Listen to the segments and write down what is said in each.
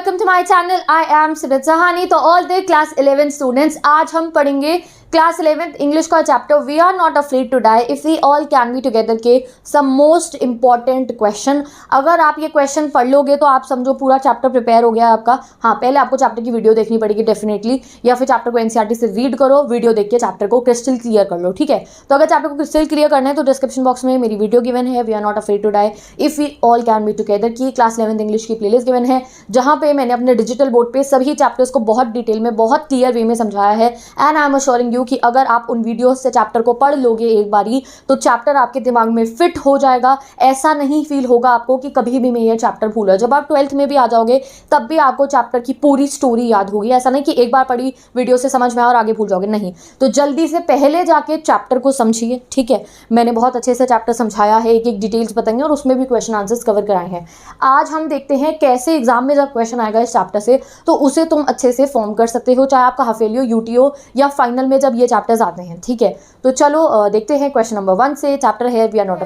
Welcome to my channel. I am Sirat Sahani. तो all the class 11 students, आज हम पढ़ेंगे क्लास 11th इंग्लिश का chapter we are not afraid to die if we all can be together के some most important question. अगर आप ये question पढ़ लोगे तो आप समझो पूरा चैप्टर प्रिपेयर हो गया आपका। हाँ, पहले आपको चैप्टर की वीडियो देखनी पड़ेगी डेफिनेटली, या फिर चैप्टर को एनसीईआरटी से रीड करो, वीडियो देख के चैप्टर को क्रिस्टल क्लियर कर लो। ठीक है, तो अगर चैप्टर को क्रिस्टल क्लियर करना है तो डिस्क्रिप्शन बॉक्स में मेरी वीडियो गिवन है, we are not afraid to die if we all can be together की क्लास 11th इंग्लिश की प्लेलिस्ट गिवन है, जहाँ पे मैंने अपने डिजिटल बोर्ड पे सभी चैप्टर्स को बहुत डिटेल में, बहुत क्लियर वे में समझाया है। And I am assuring you कि अगर आप उन वीडियो से चैप्टर को पढ़ लोगे एक बारी तो चैप्टर आपके दिमाग में फिट हो जाएगा। ऐसा नहीं फील होगा आपको कि कभी भी मैं ये चैप्टर भूला। जब आप 12th में भी आ जाओगे तब भी आपको चैप्टर की पूरी स्टोरी याद होगी। ऐसा नहीं कि एक बार पढ़ी वीडियो से समझ में आया और आगे भूल जाओगे, नहीं। तो जल्दी से पहले जाके चैप्टर को समझिए। ठीक है, मैंने बहुत अच्छे से चैप्टर समझाया है, एक एक डिटेल्स बताएंगे और उसमें भी क्वेश्चन आंसर्स कवर कराए हैं। आज हम देखते हैं कैसे एग्जाम में जब क्वेश्चन आएगा इस चैप्टर से तो उसे तुम अच्छे से फॉर्म कर सकते हो, चाहे आपका हाफेली हो, यूटी हो या फाइनल में जब ये चैप्टर्स आते हैं। ठीक है, तो चलो देखते हैं क्वेश्चन नंबर 1 से। चैप्टर है we are not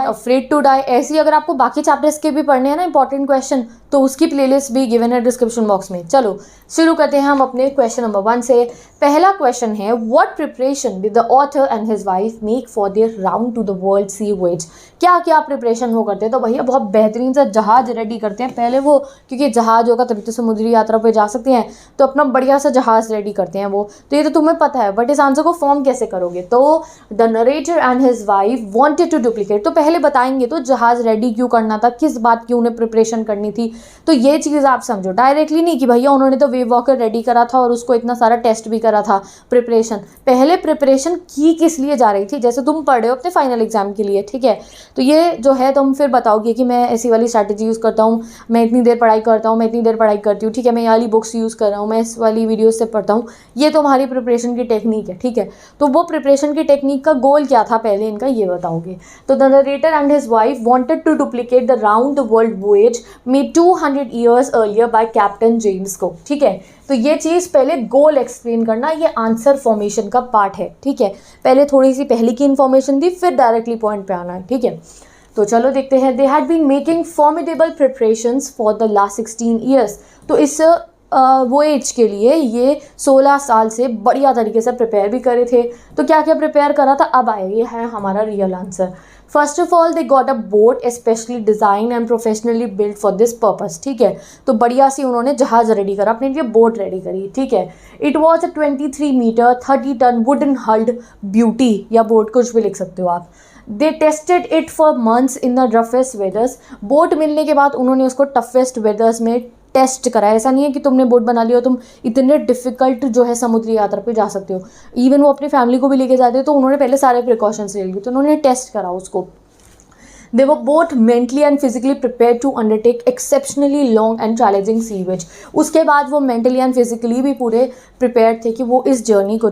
afraid to die. ऐसे ही अगर आपको बाकी चैप्टर्स के भी पढ़ने हैं ना इंपॉर्टेंट क्वेश्चन, तो उसकी प्लेलिस्ट भी गिवन है डिस्क्रिप्शन बॉक्स में। चलो शुरू करते हैं हम अपने क्वेश्चन नंबर 1 से। पहला क्वेश्चन है, what preparation did the author and his wife make for their round to the world sea voyage. क्या क्या प्रिपरेशन वो करते हैं? तो भैया बहुत बेहतरीन सा जहाज रेडी करते हैं पहले वो, क्योंकि जहाज होगा तभी तो समुद्री यात्रा पे जा सकते हैं, तो अपना बढ़िया सा जहाज रेडी करते हैं वो। तो ये तो तुम्हें पता है, बट इस आंसर को फॉर्म कैसे करोगे? तो the narrator and his wife wanted to duplicate. तो पहले बताएंगे तो जहाज रेडी क्यों करना था, किस बात की उन्हें प्रिपरेशन करनी थी, तो ये चीज़ आप समझो। डायरेक्टली नहीं कि भैया उन्होंने तो वेव वॉकर रेडी करा था और उसको इतना सारा टेस्ट भी करा था। प्रिपरेशन पहले प्रिपरेशन की किस लिए जा रही थी, जैसे तुम पढ़ रहे हो अपने फाइनल एग्जाम के लिए। ठीक है, तो ये जो है तुम फिर बताओगे कि मैं ऐसी वाली स्ट्रैटेजी यूज़ करता हूँ, मैं इतनी देर पढ़ाई करता हूँ, मैं इतनी देर पढ़ाई करती हूँ। ठीक है, मैं ये वाली बुक्स यूज़ कर रहा हूँ, मैं इस वाली वीडियो से पढ़ता हूँ। ये तुम्हारी प्रिपरेशन की टेक्निक है। ठीक है, तो वो प्रिपरेशन की टेक्निक का गोल क्या था पहले इनका ये बताओगे। तो the narrator and his wife wanted to duplicate the round the world voyage made 200 years earlier बाय कैप्टन जेम्स कुक। ठीक है, तो ये चीज़ पहले गोल एक्सप्लेन करना, ये आंसर फॉर्मेशन का पार्ट है। ठीक है, पहले थोड़ी सी पहले की इन्फॉर्मेशन दी, फिर डायरेक्टली पॉइंट पे आना है। ठीक है, तो चलो देखते हैं। They had been making formidable preparations for the last 16 years। तो इस वॉयज के लिए ये 16 साल से बढ़िया तरीके से प्रिपेयर भी करे थे। तो क्या क्या प्रिपेयर करा था, अब आए, ये है हमारा real answer. First of all they got a boat specially design and professionally build for this purpose. ठीक है, तो बढ़िया सी उन्होंने जहाज़ रेडी करा, अपने लिए बोट रेडी करी। ठीक है, it was a 23 metre 30 ton wooden hulled beauty, या बोट कुछ भी लिख सकते हो आप। They tested it for months in the roughest weathers. Boat मिलने के बाद उन्होंने उसको टफेस्ट वेदर्स में टेस्ट करा। ऐसा नहीं है कि तुमने बोट बना लिया तुम इतने डिफिकल्ट जो है समुद्री यात्रा पे जा सकते हो। इवन वो अपनी फैमिली को भी लेके जाते हो, तो उन्होंने पहले सारे प्रिकॉशंस ले लिए, तो उन्होंने टेस्ट करा उसको। They were both mentally and physically prepared to undertake exceptionally long and challenging sea voyage। उसके बाद वो mentally and physically भी पूरे prepared थे कि वो इस जर्नी को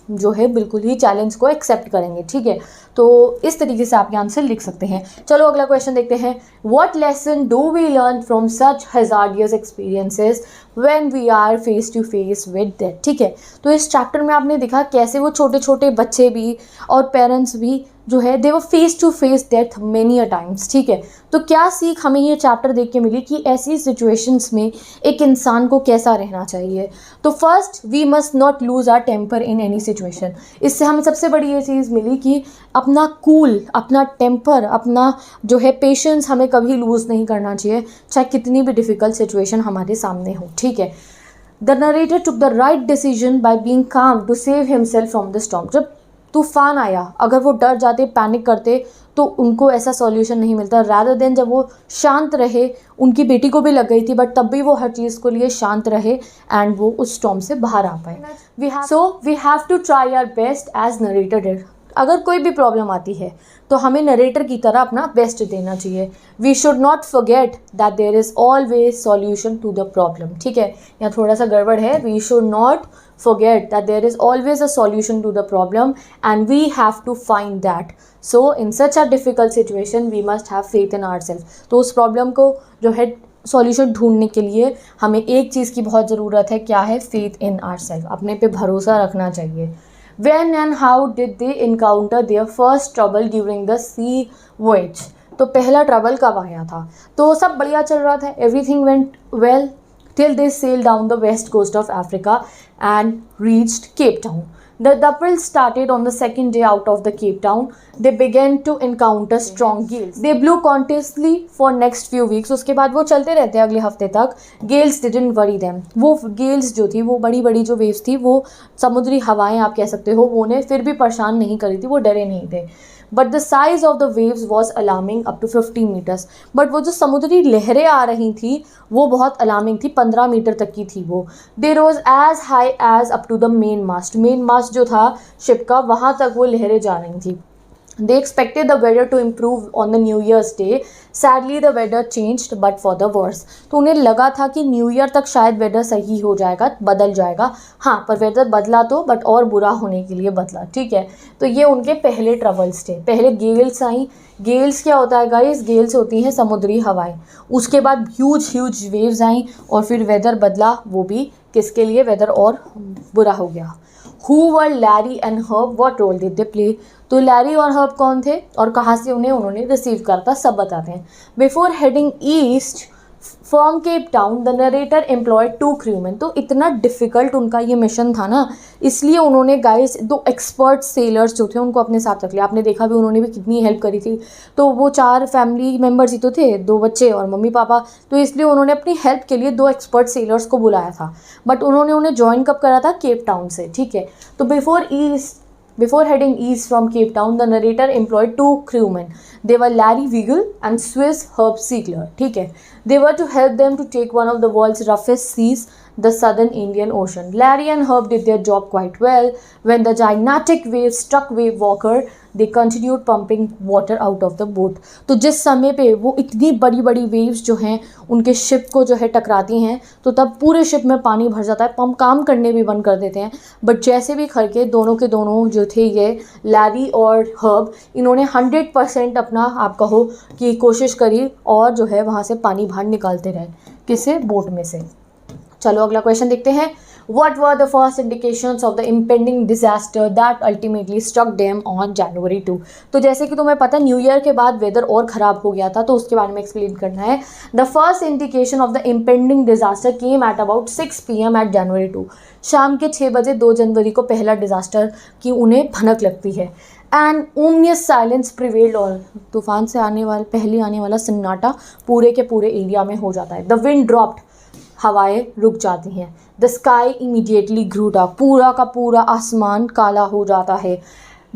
जो है बिल्कुल ही चैलेंज को एक्सेप्ट करेंगे। ठीक है, तो इस तरीके से आप आंसर लिख सकते हैं। चलो अगला क्वेश्चन देखते हैं। What lesson do we learn from such hazardous experiences when we are face to face with death. ठीक है, तो इस चैप्टर में आपने देखा कैसे वो छोटे छोटे बच्चे भी और पेरेंट्स भी जो है they were face to face death many a times. ठीक है, तो क्या सीख हमें ये चैप्टर देख के मिली कि ऐसी सिचुएशंस में एक इंसान को कैसा रहना चाहिए। तो first, we must not lose our temper in any situation. इससे हमें सबसे बड़ी ये चीज़ मिली कि अपना कूल, अपना टेम्पर, अपना जो है पेशेंस हमें कभी लूज़ नहीं करना चाहिए, चाहे कितनी भी डिफ़िकल्ट सिचुएशन हमारे सामने हो। ठीक है, the narrator took the right decision by being calm to save himself from the storm. जब तूफान आया, अगर वो डर जाते, पैनिक करते, तो उनको ऐसा सॉल्यूशन नहीं मिलता। रादर देन जब वो शांत रहे, उनकी बेटी को भी लग गई थी बट तब भी वो हर चीज़ को लिए शांत रहे एंड वो उस स्टॉर्म से बाहर आ पाए। We have to try our best as narrator did. अगर कोई भी प्रॉब्लम आती है तो हमें नरेटर की तरह अपना बेस्ट देना चाहिए। We should not forget that there is always solution to the problem. ठीक है, यहाँ थोड़ा सा गड़बड़ है। We should not forget that there is always a solution to the problem and we have to find that. So in such a difficult situation we must have faith in ourselves। तो उस problem को जो है solution ढूंढने के लिए हमें एक चीज़ की बहुत ज़रूरत है, क्या है? फेथ इन आवरसेल्फ, अपने पे भरोसा रखना चाहिए। When and how did they encounter their first trouble during the sea voyage? तो पहला ट्रबल कब आया था? तो सब बढ़िया चल रहा था, everything went well, till they sailed down the west coast of Africa and reached Cape Town. The Dapperals started on the second day out of the Cape Town. They began to encounter strong gales. They blew continuously for next few weeks. उसके बाद वो चलते रहते हैं अगले हफ्ते तक. Gales didn't worry them. वो gales जो थी, वो बड़ी बड़ी जो waves थी, वो समुद्री हवाएं आप कह सकते हो, वो उन्हें फिर भी परेशान नहीं करी थी, वो डरे नहीं थे. But the size of the waves was alarming up to 15 metres. But वो जो समुद्री लहरें आ रही थी वो बहुत अलार्मिंग थी, 15 मीटर तक की थी वो. They rose as high as up to the main mast जो था शिप का, वहाँ तक वो लहरें जा रही थी. They expected the weather to improve on the New Year's Day. Sadly, the weather changed, but for the worse. तो उन्हें लगा था कि न्यू ईयर तक शायद वेदर सही हो जाएगा, बदल जाएगा. हाँ, पर वेदर बदला तो, बट और बुरा होने के लिए बदला. ठीक है, तो ये उनके पहले ट्रबल्स थे. पहले गेल्स आई. गेल्स क्या होता है गाइस? गेल्स होती हैं समुद्री हवाएं. उसके बाद ह्यूज वेव्स आई और फिर वेदर बदला. वो भी किसके लिए? वेदर और बुरा हो गया. Who were Larry and Herb? What role did they play? तो लैरी और हर्ब कौन थे और कहाँ से उन्होंने रिसीव करा था, सब बताते हैं. Before heading east from Cape Town the narrator employed 2 crewman. तो इतना डिफ़िकल्ट उनका ये मिशन था ना, इसलिए उन्होंने गाइस 2 एक्सपर्ट सेलर्स जो थे उनको अपने साथ रख लिया. आपने देखा भी उन्होंने भी कितनी हेल्प करी थी. तो वो 4 फैमिली मेम्बर्स ही तो थे, 2 बच्चे और मम्मी पापा. तो इसलिए उन्होंने अपनी हेल्प के लिए 2 एक्सपर्ट सेलर्स को बुलाया था. बट उन्होंने उन्हें ज्वाइन कब करा था? केप टाउन से. ठीक है, तो Before heading east from Cape Town, the narrator employed 2 crewmen. They were Larry Weigel and Swiss Herb Siegler. ठीक है, they were to help them to take one of the world's roughest seas, the southern Indian Ocean. Larry and Herb did their job quite well. When the gigantic wave struck Wave Walker, they continued pumping water out of the boat. तो जिस समय पे वो इतनी बड़ी बड़ी waves जो हैं उनके शिप को जो है टकराती हैं, तो तब पूरे शिप में पानी भर जाता है. पंप काम करने भी बंद कर देते हैं. बट जैसे भी करके दोनों के दोनों जो थे, ये लैरी और हर्ब, इन्होंने 100% अपना आप कहो कि कोशिश करी और जो है वहाँ से पानी बाहर निकालते रहे. किससे? बोट में से. चलो अगला क्वेश्चन देखते हैं. What were the first indications of the impending disaster that ultimately struck them on January 2? तो जैसे कि तुम्हें पता है न्यू ईयर के बाद वेदर और ख़राब हो गया था, तो उसके बारे में एक्सप्लेन करना है. The first indication of the impending disaster came at about 6 PM at January 2. शाम के 6 बजे 2 जनवरी को पहला डिज़ास्टर की उन्हें भनक लगती है. And ominous silence prevailed. और तूफान से पहले आने वाला सन्नाटा पूरे के पूरे एरिया में हो जाता है. The wind dropped. हवाएं रुक जाती हैं. The sky immediately grew dark. पूरा का पूरा आसमान काला हो जाता है.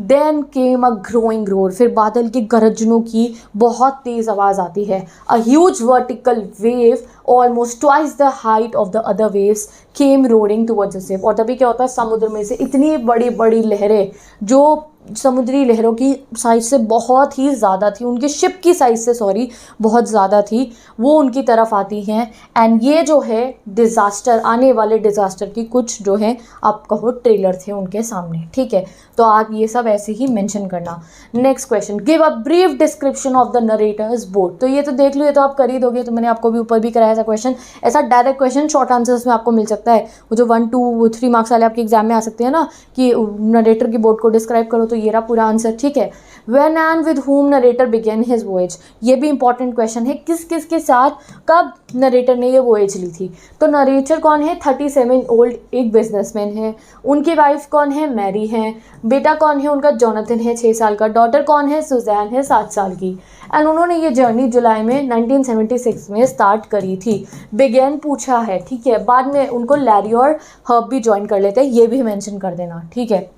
Then came a growing roar. फिर बादल के गरजनों की बहुत तेज़ आवाज़ आती है. A huge vertical wave almost twice the height of the other waves came roaring towards the ship. और तभी क्या होता है, समुद्र में से इतनी बड़ी बड़ी लहरें जो समुद्री लहरों की साइज़ से बहुत ही ज़्यादा थी, उनके शिप की साइज़ से बहुत ज़्यादा थी, वो उनकी तरफ आती हैं. एंड ये जो है डिज़ास्टर, आने वाले डिज़ास्टर की कुछ जो है आप कहो ट्रेलर थे उनके सामने. ठीक है, तो आप ये सब ऐसे ही मेंशन करना. Next question, give a brief description of the narrator's boat. तो ये तो देख लो, ये तो आप कर ही दोगे. तो मैंने आपको भी ऊपर भी कराया था क्वेश्चन. ऐसा डायरेक्ट क्वेश्चन शॉर्ट आंसर्स में आपको मिल सकता है. वो जो 1, 2, 3 मार्क्स वाले आपके एग्जाम में आ सकते हैं ना, कि नरेटर की बोट को डिस्क्राइब करो, तो ये रहा पूरा आंसर. ठीक है, when and with whom narrator begin his voyage. ये भी इंपॉर्टेंट क्वेश्चन है. किस किस के साथ कब नरेटर ने ये वॉयज ली थी. तो नरेटर कौन है? 37 ओल्ड एक बिजनेसमैन है. उनकी वाइफ कौन है? मैरी है. बेटा कौन है उनका? जोनाथन है 6 साल का. डॉटर कौन है? सुजैन है 7 साल की. एंड उन्होंने ये जर्नी जुलाई में 1976 में स्टार्ट करी थी. बिगेन पूछा है. ठीक है, बाद में उनको लैरी और हर्ब भी ज्वाइन कर लेते हैं, ये भी मेंशन कर देना. ठीक है,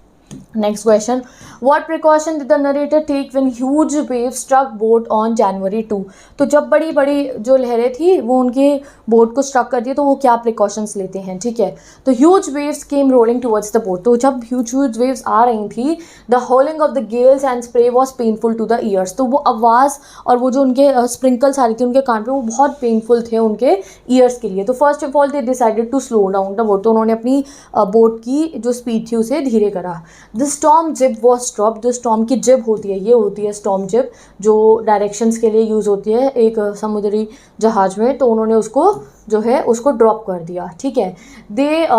next question, what precaution did the narrator take when huge wave struck boat on January 2. तो जब बड़ी बड़ी जो लहरें थी वो उनके बोट को स्ट्रक कर दी, तो वो क्या प्रिकॉशंस लेते हैं. ठीक है, तो huge waves came rolling towards the boat. तो जब ह्यूज वेव्स आ रही थी, the howling of the gales and spray was painful to the ears. तो वो आवाज़ और वो जो उनके स्प्रिंकल्स आ रही थी उनके कान पे, वो बहुत पेनफुल थे उनके ईयर्स के लिए. तो first of all they decided to slow down the boat. तो उन्होंने अपनी बोट की जो स्पीड थी उसे धीरे करा. द स्टॉर्म जिब वॉज ड्रॉप, जो स्टॉर्म की जिब होती है, ये होती है स्टॉर्म जिब, जो डायरेक्शंस के लिए यूज़ होती है एक समुद्री जहाज़ में, तो उन्होंने उसको जो है उसको ड्रॉप कर दिया, ठीक है।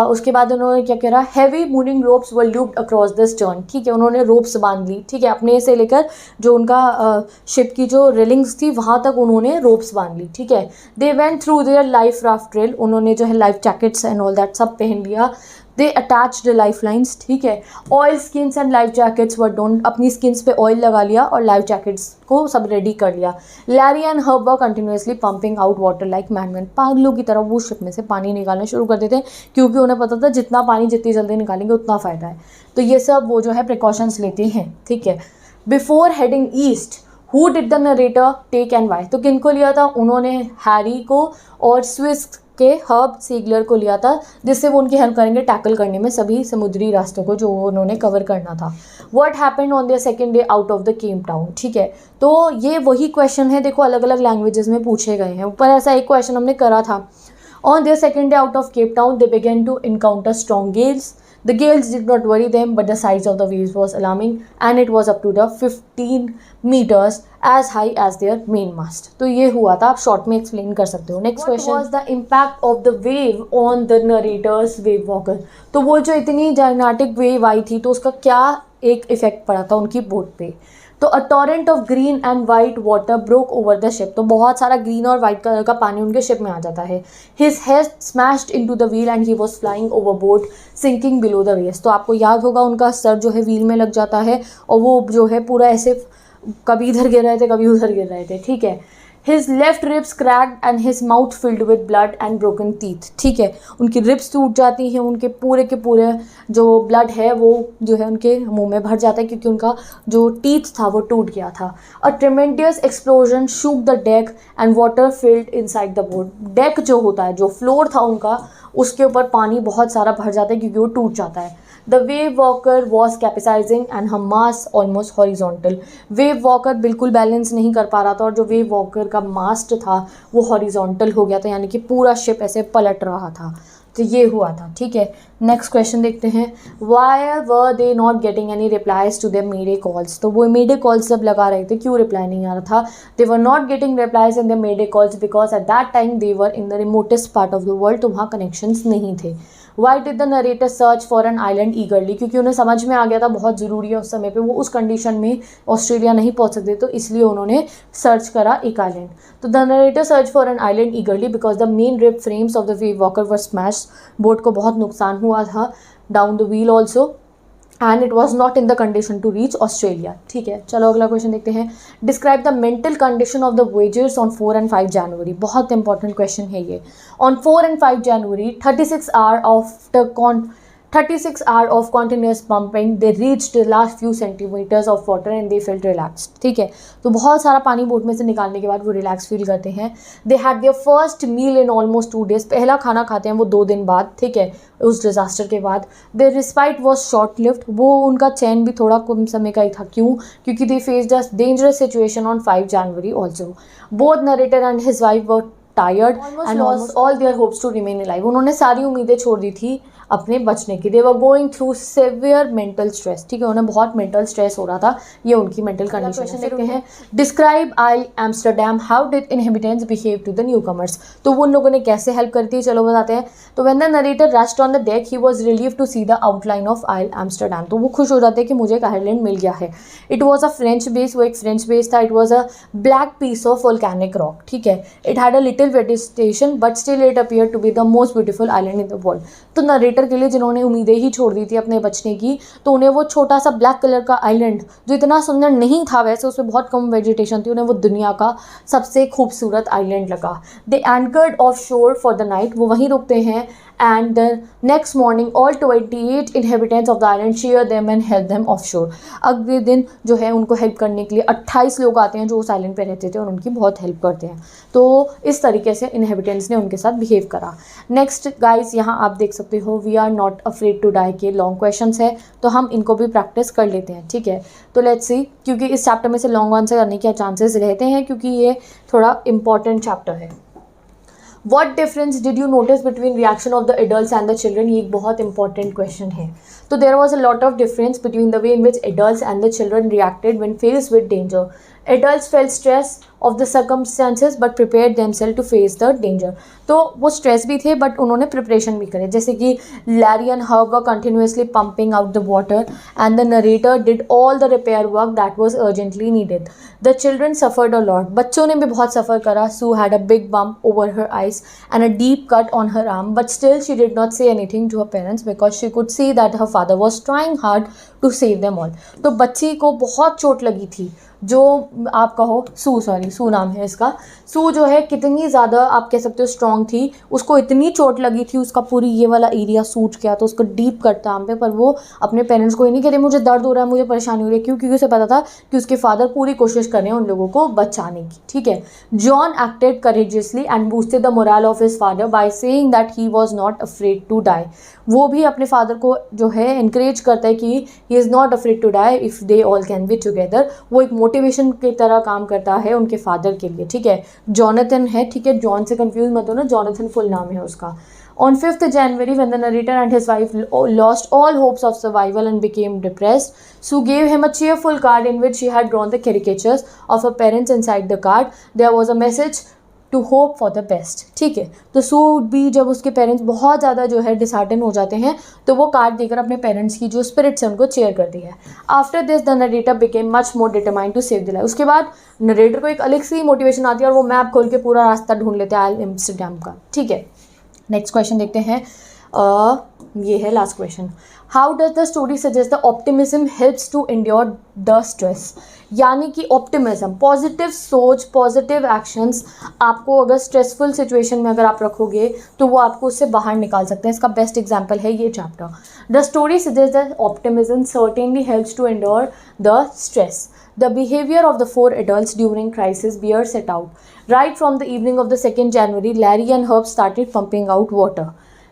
उसके बाद उन्होंने क्या करा, heavy moving ropes were looped across the stern, ठीक है, उन्होंने रोप्स बांध ली, ठीक है, अपने से लेकर जो उनका शिप की जो रेलिंग्स थी वहाँ तक उन्होंने रोप्स बांध ली, ठीक है। They went through their life raft drill, उन्होंने जो है life jackets and all that सब पहन लिया। दे अटैच्ड लाइफ लाइन्स, ठीक है। Oil skins and life jackets were don't, अपनी स्किन्स पे ऑयल लगा लिया और लाइफ जैकेट्स को सब रेडी कर लिया। Larry and Herb were continuously pumping out water like madman, पागलों की तरह वो शिप में से पानी निकालना शुरू कर देते हैं, क्योंकि उन्हें पता था जितना पानी जितनी जल्दी निकालेंगे उतना फ़ायदा है। तो ये सब वो जो है प्रिकॉशंस लेते हैं, ठीक है। Before heading east, who did the narrator take and why, तो किन को लिया था, उन्होंने हैरी को और स्विस के हर्ब सीगलर को लिया था, जिससे वो उनकी हेल्प करेंगे टैकल करने में सभी समुद्री रास्तों को जो उन्होंने कवर करना था। What happened on their second day out of the Cape Town, ठीक है। तो ये वही क्वेश्चन है, देखो अलग अलग लैंग्वेजेस में पूछे गए हैं। ऊपर ऐसा एक क्वेश्चन हमने करा था, on their second day out of Cape Town they began to encounter strong gales, the gales did not worry them, but the size of the waves was alarming and it was up to the 15 meters as high as their mainmast। तो ये हुआ था, आप short में explain कर सकते हो। Next question, what was the impact of the wave on the narrator's wave walker, तो वो जो इतनी जायनाटिक वेव आई थी तो उसका क्या एक इफेक्ट पड़ा था उनकी बोट पे। तो a torrent of green and white water broke over the ship, तो बहुत सारा ग्रीन और वाइट कलर का पानी उनके शिप में आ जाता है। His head smashed into the wheel and he was flying overboard sinking below the waves, तो आपको याद होगा उनका सर जो है व्हील में लग जाता है और वो जो है पूरा ऐसे कभी इधर गिर रहे थे कभी उधर गिर रहे थे, ठीक है। His left ribs cracked and his mouth filled with blood and broken teeth, ठीक है, उनकी रिब्स टूट जाती हैं, उनके पूरे के पूरे जो ब्लड है वो जो है उनके मुंह में भर जाता है, क्योंकि उनका जो टीथ था वो टूट गया था। A tremendous explosion shook the deck and water filled inside the boat, deck जो होता है, जो फ्लोर था उनका, उसके ऊपर पानी बहुत सारा भर जाता है क्योंकि वो टूट जाता है। The Wave Walker was capsizing and her mast almost horizontal, Wave Walker बिल्कुल बैलेंस नहीं कर पा रहा था और जो वेव वॉकर का मास्ट था वो हॉरिजॉन्टल हो गया था, यानी कि पूरा शिप ऐसे पलट रहा था। तो ये हुआ था, ठीक है। नेक्स्ट क्वेश्चन देखते हैं, why were they not getting any replies to their mayday calls, तो वो मेडे कॉल्स जब लगा रहे थे क्यों रिप्लाई नहीं आ रहा था। They were not getting replies in the Mayday calls because at that time they were in the remotest part of the world, तो वहाँ कनेक्शंस नहीं थे। Why did the narrator search for an island eagerly, क्योंकि उन्हें समझ में आ गया था बहुत ज़रूरी है उस समय पे, वो उस कंडीशन में ऑस्ट्रेलिया नहीं पहुंच सकते, तो इसलिए उन्होंने सर्च करा एक आइलैंड। तो the narrator search for an island eagerly because the main rib frames of the Wave Walker were smash, boat को बहुत नुकसान हुआ था, down the wheel also, and it was not in the condition to reach Australia, ठीक है। चलो अगला question देखते हैं, describe the mental condition of the voyagers on 4 and 5 January, बहुत इंपॉर्टेंट क्वेश्चन है ये। On 4 and 5 January 36 hour of continuous pumping they reached the last few centimeters of water and they felt relaxed, ठीक है। तो बहुत सारा पानी boat में से निकालने के बाद वो रिलैक्स फील करते हैं। they had their first meal in almost 2 days, पहला खाना खाते हैं वो 2 दिन बाद, ठीक है, उस डिज़ास्टर के बाद। their respite was short lived, वो उनका चैन भी थोड़ा कम समय का ही था, क्यों, क्योंकि they faced a dangerous situation on 5 January also। both narrator and his wife were tired and lost all their hopes to remain alive, उन्होंने सारी उम्मीदें छोड़ दी थी अपने बचने की। They were going through severe mental stress, ठीक है, उन्हें बहुत मेंटल स्ट्रेस हो रहा था, ये उनकी मेंटल कंडीशन देखते हैं। Describe Ile Amsterdam, how did inhabitants behave to the newcomers, तो वो उन लोगों ने कैसे हेल्प करती है, चलो बताते हैं। तो when the narrator rushed on the deck he was relieved to see the outline of Ile Amsterdam, तो वो खुश हो जाते हैं कि मुझे एक आइलैंड मिल गया है। It was a French base, वो एक फ्रेंच बेस था। It was a black piece of volcanic rock, ठीक है। It had a little vegetation but still it appear to be the most beautiful island in the world, तो narrator के लिए जिन्होंने उम्मीदें ही छोड़ दी थी अपने बचने की, तो उन्हें वो छोटा सा ब्लैक कलर का आइलैंड जो इतना सुंदर नहीं था, वैसे उसमें बहुत कम वेजिटेशन थी, उन्हें वो दुनिया का सबसे खूबसूरत आइलैंड लगा। दे एंकर्ड ऑफ शोर फॉर द नाइट, वो वहीं रुकते हैं। And the next morning all 28 inhabitants of the island share them and help them of शोर, अगले दिन जो है उनको हेल्प करने के लिए 28 लोग आते हैं जो उस आइलैंड पे रहते थे और उनकी बहुत हेल्प करते हैं। तो इस तरीके से इनहेबिटेंट्स ने उनके साथ बिहेव करा। नेक्स्ट गाइस, यहाँ आप देख सकते हो we are not afraid to die के लॉन्ग क्वेश्चंस है, तो हम इनको भी प्रैक्टिस कर लेते हैं, ठीक है। तो लेट्स सी, क्योंकि इस चैप्टर में से लॉन्ग आंसर करने के चांसेस रहते हैं क्योंकि ये थोड़ा इंपॉर्टेंट चैप्टर है। What difference did you notice between reaction of the adults and the children? ये एक बहुत important question है. तो there was a lot of difference between the way in which adults and the children reacted when faced with danger. Adults felt stress of the circumstances but prepared themselves to face the danger. तो वो stress भी थे but उन्होंने preparation भी करे, जैसे कि Larry and Herb were continuously pumping out the water and the narrator did all the repair work that was urgently needed. The children suffered a lot. बच्चों ने भी बहुत सफ़र करा. Sue had a big bump over her eyes and a deep cut on her arm, but still she did not say anything to her parents because she could see that her father was trying hard to save them all. तो बच्ची को बहुत चोट लगी थी, जो आप कहो सू नाम है इसका. सू जो है कितनी ज़्यादा आप कह सकते हो स्ट्रॉन्ग थी, उसको इतनी चोट लगी थी, उसका पूरी ये वाला एरिया सूज गया, तो उसको डीप कट था पे. पर वो अपने पेरेंट्स को ही नहीं कहते मुझे दर्द हो रहा है, मुझे परेशानी हो रही है. क्यों? क्योंकि उसे पता था कि उसके फादर पूरी कोशिश कर रहे हैं उन लोगों को बचाने की. ठीक है. John acted courageously and boosted the morale of his father by saying that he was not afraid to die. वो भी अपने फादर को जो है इनक्रेज करता है कि he is not afraid to die if they all can be together. वो एक मोटिवेशन की तरह काम करता है उनके फादर के लिए. ठीक है. जॉनथन है. ठीक है. जॉन से कंफ्यूज मत हो ना, जॉनथन फुल नाम है उसका. On 5th January, when the narrator and his wife lost all hopes of survival and became depressed, Sue gave him a cheerful card in which she had drawn the caricatures of her parents inside the card. There was a message to hope for the best. ठीक है. तो सू भी जब उसके parents बहुत ज़्यादा जो है डिसहार्टन हो जाते हैं तो वो कार्ड देकर अपने पेरेंट्स की जो स्पिरिट्स है उनको चेयर करती है. After this the narrator became much more determined to save the life. उसके बाद नरेटर को एक अलग सी मोटिवेशन आती है और वो मैप खोल के पूरा रास्ता ढूंढ लेते हैं एम्स्टरडैम का. ठीक है. नेक्स्ट क्वेश्चन देखते हैं. ये है last question. How does the story suggest the optimism helps to endure the stress. यानी कि ऑप्टिमिज्म, पॉजिटिव सोच, पॉजिटिव एक्शंस आपको अगर स्ट्रेसफुल सिचुएशन में अगर आप रखोगे तो वो आपको उससे बाहर निकाल सकते हैं. इसका बेस्ट एग्जांपल है ये chapter. The story suggest that optimism certainly helps to endure the stress. The behavior of the 4 adults during crisis bears it out. Right from the evening of the 2nd January, Larry and Herb started pumping out water.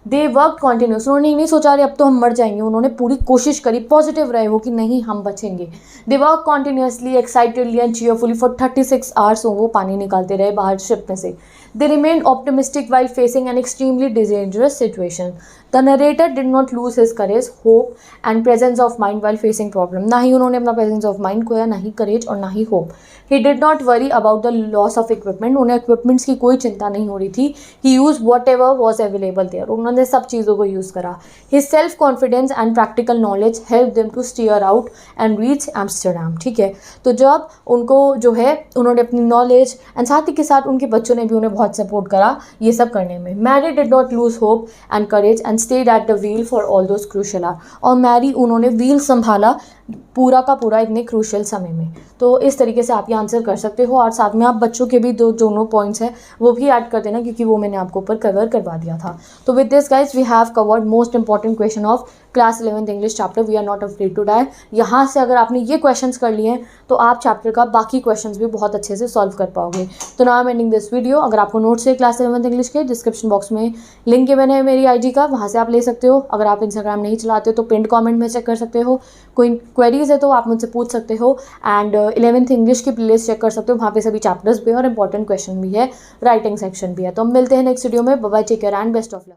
They worked continuously. उन्होंने नहीं सोचा रहे अब तो हम मर जाएंगे, उन्होंने पूरी कोशिश करी, पॉजिटिव रहे वो कि नहीं हम बचेंगे. They worked continuously, excitedly and cheerfully for 36 hours. वो पानी निकालते रहे बाहर शिप में से. They remained optimistic while facing an extremely dangerous situation. The narrator did not lose his courage, hope and presence of mind while facing problem. ना ही उन्होंने अपना presence of mind खोया, ना ही courage और ना ही hope. He did not worry about the loss of equipment. उन्हें equipments की कोई चिंता नहीं हो रही थी. He used whatever was available there. उन्होंने सब चीज़ों को use करा. His self confidence and practical knowledge helped them to steer out and reach Amsterdam. ठीक है. तो जब उनको जो है उन्होंने अपनी knowledge and साथ ही के साथ उनके बच्चों ने भी उन्हें बहुत सपोर्ट करा ये सब करने में. Mary did not lose hope and courage and stayed at the wheel for all those crucial hours. और मैरी उन्होंने व्हील संभाला पूरा का पूरा इतने क्रूशियल समय में. तो इस तरीके से आप ये आंसर कर सकते हो और साथ में आप बच्चों के भी दोनों पॉइंट्स हैं वो भी ऐड कर देना क्योंकि वो मैंने आपको ऊपर कवर करवा दिया था. तो with this guys we have covered most important question of class 11th English chapter we are not afraid to die. यहाँ से अगर आपने ये क्वेश्चंस कर लिए हैं तो आप चैप्टर का बाकी क्वेश्चंस भी बहुत अच्छे से सॉल्व कर पाओगे. तो now I am ending this video. अगर आपको नोट्स है क्लास 11th इंग्लिश के डिस्क्रिप्शन बॉक्स में लिंक गिवन है मेरी IG का, वहाँ से आप ले सकते हो. अगर आप इंस्टाग्राम नहीं चलाते हो तो पिंड कॉमेंट में चेक कर सकते हो. कोई क्वेरीज है तो आप मुझसे पूछ सकते हो. एंड 11th इंग्लिश की प्लेलिस्ट चेक कर सकते हो, वहाँ पे सभी चैप्टर्स भी है और इंपॉर्टेंट क्वेश्चन भी है, राइटिंग सेक्शन भी है. तो हम मिलते हैं नेक्स्ट वीडियो में. Bye bye, take care and best of luck.